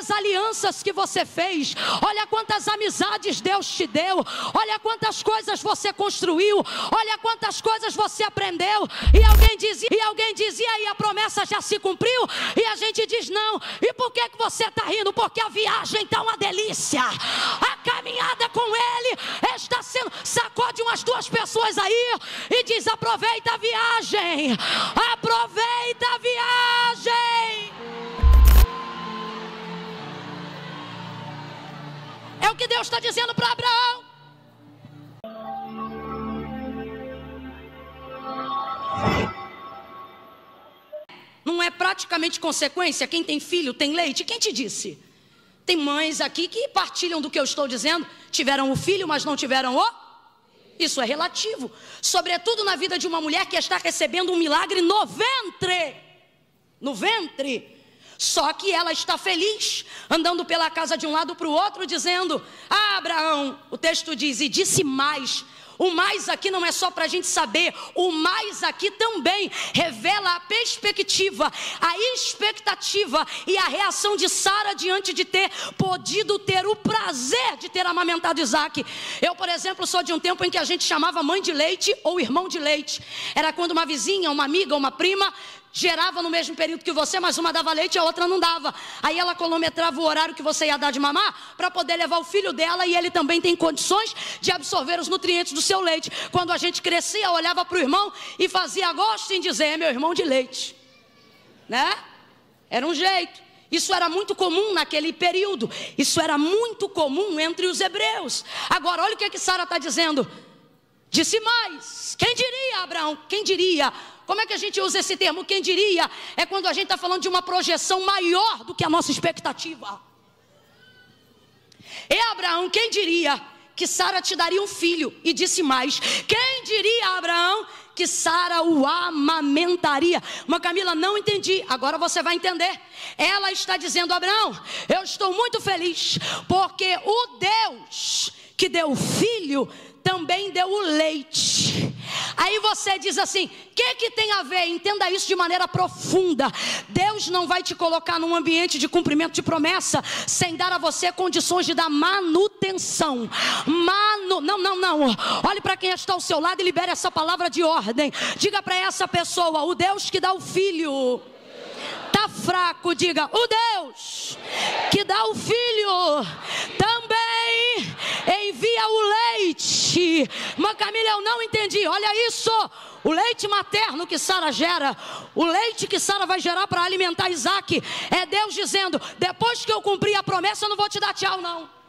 quantas alianças que você fez, olha quantas amizades Deus te deu, olha quantas coisas você construiu, olha quantas coisas você aprendeu. E alguém dizia, e a promessa já se cumpriu, e a gente diz não. E por que você está rindo? Porque a viagem está uma delícia, a caminhada com Ele está sendo. Sacode umas duas pessoas aí e diz: aproveita a viagem, aproveita a viagem. É o que Deus está dizendo para Abraão. Não é praticamente consequência? Quem tem filho tem leite? Quem te disse? Tem mães aqui que partilham do que eu estou dizendo. Tiveram o filho, mas não tiveram o... Isso é relativo. Sobretudo na vida de uma mulher que está recebendo um milagre no ventre. No ventre. Só que ela está feliz, andando pela casa de um lado para o outro, dizendo: ah, Abraão, o texto diz, e disse mais. O mais aqui não é só para a gente saber, o mais aqui também revela a perspectiva, a expectativa e a reação de Sara diante de ter podido ter o prazer de ter amamentado Isaac. Eu, por exemplo, sou de um tempo em que a gente chamava mãe de leite ou irmão de leite. Era quando uma vizinha, uma amiga, uma prima gerava no mesmo período que você, mas uma dava leite e a outra não dava. Aí ela cronometrava o horário que você ia dar de mamar para poder levar o filho dela, e ele também tem condições de absorver os nutrientes do seu leite. Quando a gente crescia, olhava para o irmão e fazia gosto em dizer: é meu irmão de leite, né? Era um jeito. Isso era muito comum naquele período. Isso era muito comum entre os hebreus. Agora, olha o que Sara está dizendo. Disse mais. Quem diria, Abraão? Quem diria? Como é que a gente usa esse termo? Quem diria? É quando a gente está falando de uma projeção maior do que a nossa expectativa. E Abraão, quem diria que Sara te daria um filho? E disse mais. Quem diria, Abraão, que Sara o amamentaria? Mas Camila, não entendi. Agora você vai entender. Ela está dizendo: Abraão, eu estou muito feliz, porque o Deus que deu o filho também deu o leite. Aí você diz assim: o que tem a ver? Entenda isso de maneira profunda. Deus não vai te colocar num ambiente de cumprimento de promessa sem dar a você condições de dar manutenção. Não. Olhe para quem está ao seu lado e libere essa palavra de ordem. Diga para essa pessoa: o Deus que dá o filho está fraco. Diga: o Deus que dá o filho também envia o leite. Mas Camila, eu não entendi. Olha isso. O leite materno que Sara gera, o leite que Sara vai gerar para alimentar Isaac, é Deus dizendo: depois que eu cumprir a promessa, eu não vou te dar tchau, não.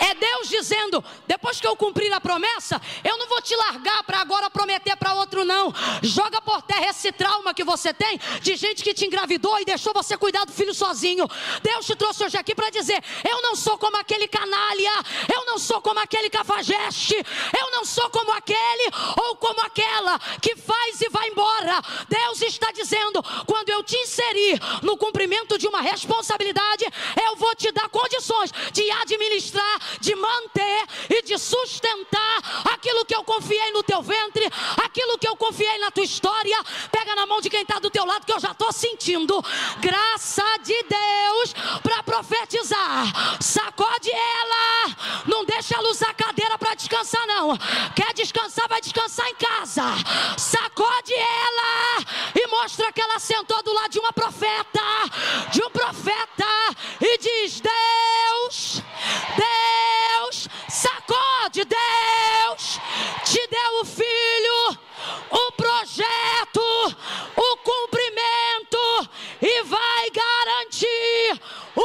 É Deus dizendo: depois que eu cumprir a promessa, eu não vou te largar para agora prometer para outro, não. Joga por terra esse trauma que você tem de gente que te engravidou e deixou você cuidar do filho sozinho. Deus te trouxe hoje aqui para dizer: eu não sou como aquele canalha, eu não sou como aquele cafajeste, eu não sou como aquele ou como aquela que faz e vai embora. Deus está dizendo: quando eu te inserir no cumprimento de uma responsabilidade, eu vou te dar condições de administrar, de manter e de sustentar aquilo que eu confiei no teu ventre, aquilo que eu confiei na tua história. Pega na mão de quem está do teu lado, que eu já estou sentindo graça de Deus para profetizar. Sacode ela, não deixa ela usar a cadeira para descansar, não. Quer descansar, vai descansar em casa. Sacode ela e mostra que ela sentou do lado de uma profeta, e diz: Deus, sacode, Deus te deu o filho, o projeto, o cumprimento, e vai garantir o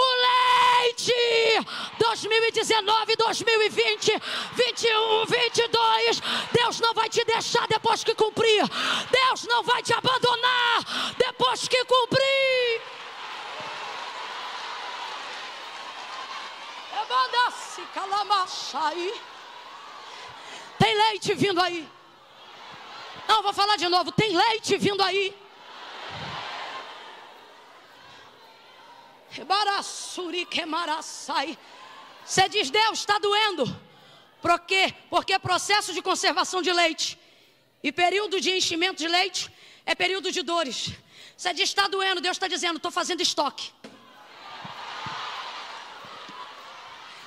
leite. 2019, 2020, 21, 22, Deus não vai te deixar depois que cumprir. Deus não vai te abandonar depois que cumprir. Tem leite vindo aí. Não, vou falar de novo. Tem leite vindo aí. Você diz: Deus, está doendo. Por quê? Porque processo de conservação de leite e período de enchimento de leite É período de dores. Você diz, está doendo, Deus está dizendo, estou fazendo estoque.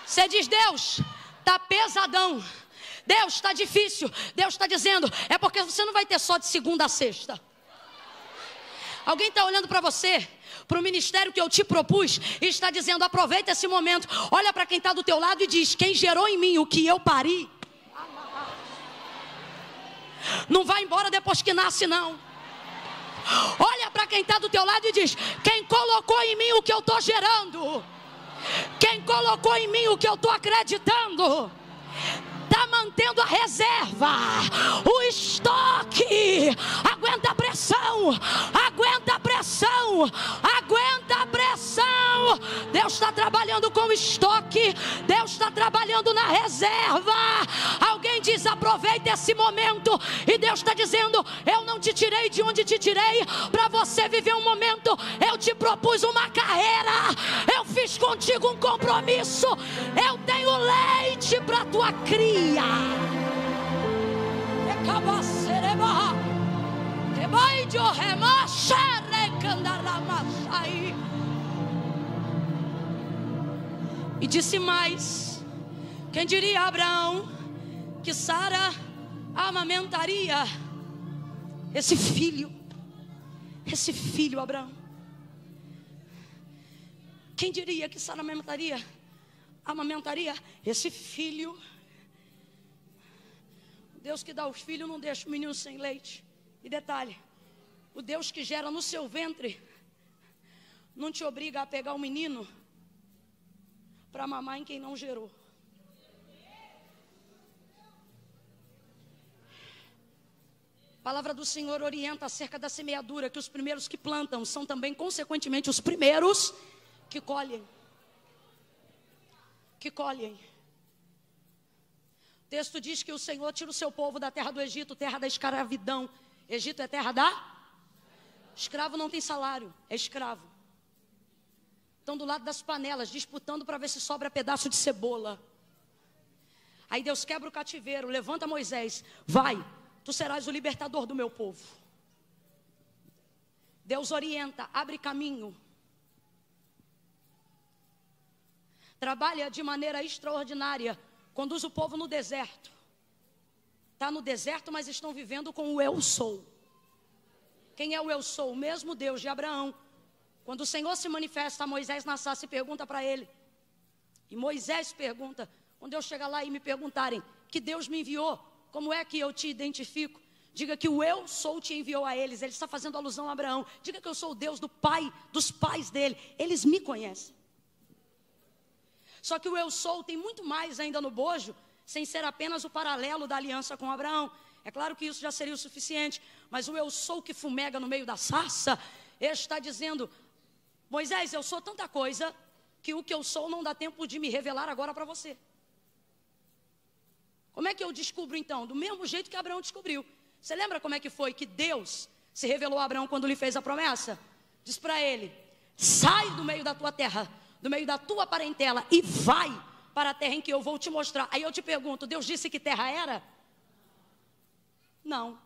Você diz, Deus, está pesadão. Deus, está difícil. Deus está dizendo, é porque você não vai ter só de segunda a sexta. Alguém está olhando para você, para o ministério que eu te propus, e está dizendo, aproveita esse momento. Olha para quem está do teu lado e diz, quem gerou em mim o que eu pari, não vai embora depois que nasce, não. Olha para quem está do teu lado e diz, quem colocou em mim o que eu estou gerando, quem colocou em mim o que eu estou acreditando, está mantendo a reserva, o estoque. Aguenta a pressão, aguenta a pressão, aguenta a pressão. Deus está trabalhando com o estoque, Deus está trabalhando na reserva. Alguém diz, aproveita esse momento. E Deus está dizendo, eu não te tirei de onde te tirei para você viver um momento. Eu te propus uma carreira, eu fiz contigo um compromisso, eu tenho leite para tua cria. E disse mais, quem diria a Abraão que Sara amamentaria esse filho, Abraão. Quem diria que Sara amamentaria esse filho? Deus que dá os filhos não deixa o menino sem leite. E detalhe, o Deus que gera no seu ventre não te obriga a pegar o menino para mamar em quem não gerou. A palavra do Senhor orienta acerca da semeadura, que os primeiros que plantam são também, consequentemente, os primeiros que colhem. O texto diz que o Senhor tira o seu povo da terra do Egito, terra da escravidão. Egito é terra da? Escravo não tem salário, é escravo. Estão do lado das panelas, disputando para ver se sobra pedaço de cebola. Aí Deus quebra o cativeiro, levanta Moisés, vai, tu serás o libertador do meu povo. Deus orienta, abre caminho. Trabalha de maneira extraordinária. Conduz o povo no deserto. Está no deserto, mas estão vivendo com o eu sou. Quem é o eu sou? O mesmo Deus de Abraão. Quando o Senhor se manifesta a Moisés na sarça e pergunta para ele. E Moisés pergunta, quando eu chegar lá e me perguntarem que Deus me enviou, como é que eu te identifico? Diga que o eu sou te enviou a eles. Ele está fazendo alusão a Abraão. Diga que eu sou o Deus do pai, dos pais dele. Eles me conhecem. Só que o eu sou tem muito mais ainda no bojo, sem ser apenas o paralelo da aliança com Abraão. É claro que isso já seria o suficiente, mas o eu sou que fumega no meio da sarça, ele está dizendo, Moisés, eu sou tanta coisa, que o que eu sou não dá tempo de me revelar agora para você. Como é que eu descubro então? Do mesmo jeito que Abraão descobriu. Você lembra como é que foi que Deus se revelou a Abraão quando lhe fez a promessa? Diz para ele, sai do meio da tua terra, do meio da tua parentela e vai para a terra em que eu vou te mostrar. Aí eu te pergunto, Deus disse que terra era? Não.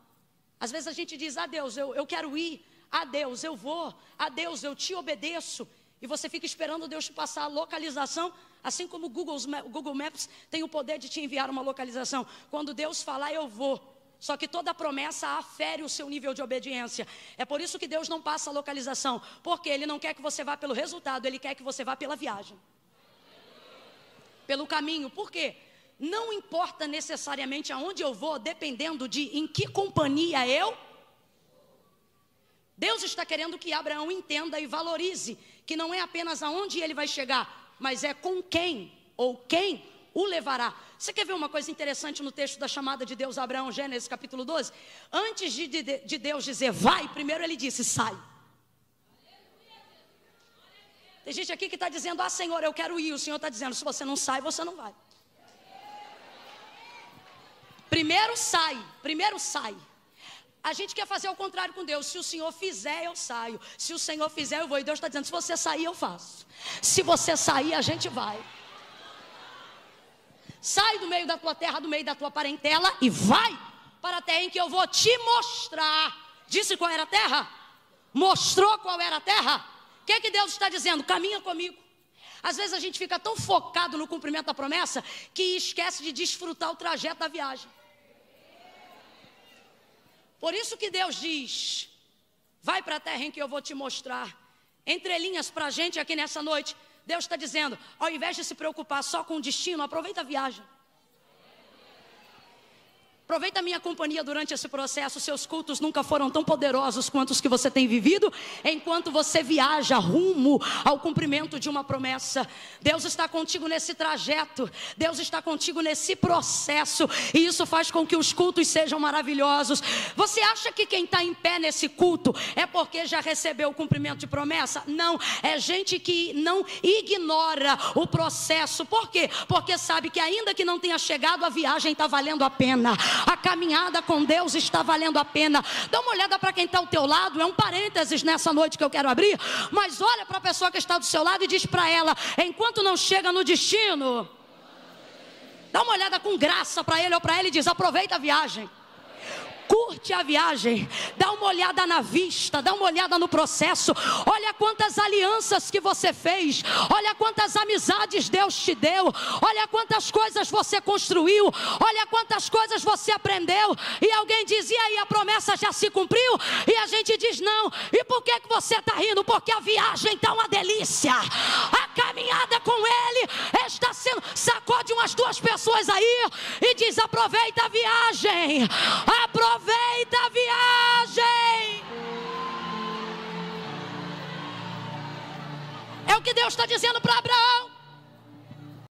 Às vezes a gente diz, a Deus, eu quero ir, a Deus, eu vou, a Deus, eu te obedeço. E você fica esperando Deus te passar a localização, assim como o Google Maps tem o poder de te enviar uma localização. Quando Deus falar, eu vou. Só que toda promessa afere o seu nível de obediência. É por isso que Deus não passa a localização. Porque Ele não quer que você vá pelo resultado, Ele quer que você vá pela viagem. Pelo caminho. Por quê? Não importa necessariamente aonde eu vou, dependendo de em que companhia eu. Deus está querendo que Abraão entenda e valorize que não é apenas aonde ele vai chegar, mas é com quem ou quem o levará. Você quer ver uma coisa interessante no texto da chamada de Deus a Abraão, Gênesis capítulo 12? Antes de Deus dizer vai, primeiro ele disse sai. Tem gente aqui que está dizendo, Senhor, eu quero ir. O Senhor está dizendo, se você não sai, você não vai. Primeiro sai. A gente quer fazer o contrário com Deus. Se o Senhor fizer, eu saio. Se o Senhor fizer, eu vou. E Deus está dizendo, se você sair, eu faço. Se você sair, a gente vai. Sai do meio da tua terra, do meio da tua parentela e vai para a terra em que eu vou te mostrar. Disse qual era a terra? Mostrou qual era a terra? O que é que Deus está dizendo? Caminha comigo. Às vezes a gente fica tão focado no cumprimento da promessa que esquece de desfrutar o trajeto da viagem. Por isso que Deus diz: vai para a terra em que eu vou te mostrar. Entre linhas para a gente aqui nessa noite, Deus está dizendo: ao invés de se preocupar só com o destino, aproveita a viagem. Aproveita a minha companhia durante esse processo. Seus cultos nunca foram tão poderosos quanto os que você tem vivido, enquanto você viaja rumo ao cumprimento de uma promessa. Deus está contigo nesse trajeto, Deus está contigo nesse processo, e isso faz com que os cultos sejam maravilhosos. Você acha que quem está em pé nesse culto é porque já recebeu o cumprimento de promessa? Não, é gente que não ignora o processo. Por quê? Porque sabe que ainda que não tenha chegado, a viagem está valendo a pena. A caminhada com Deus está valendo a pena. Dá uma olhada para quem está ao teu lado. É um parênteses nessa noite que eu quero abrir. Mas olha para a pessoa que está do seu lado e diz para ela: enquanto não chega no destino, dá uma olhada com graça para ele ou para ela e diz: aproveita a viagem. Curte a viagem, dá uma olhada na vista, dá uma olhada no processo. Olha quantas alianças que você fez, olha quantas amizades Deus te deu, olha quantas coisas você construiu, olha quantas coisas você aprendeu. E alguém diz: e aí, a promessa já se cumpriu? E a gente diz: não. E por que você está rindo? Porque a viagem está uma delícia, a caminhada com Ele está sendo. Sacode umas duas pessoas aí e diz: aproveita a viagem, aproveita a viagem. É o que Deus está dizendo para Abraão.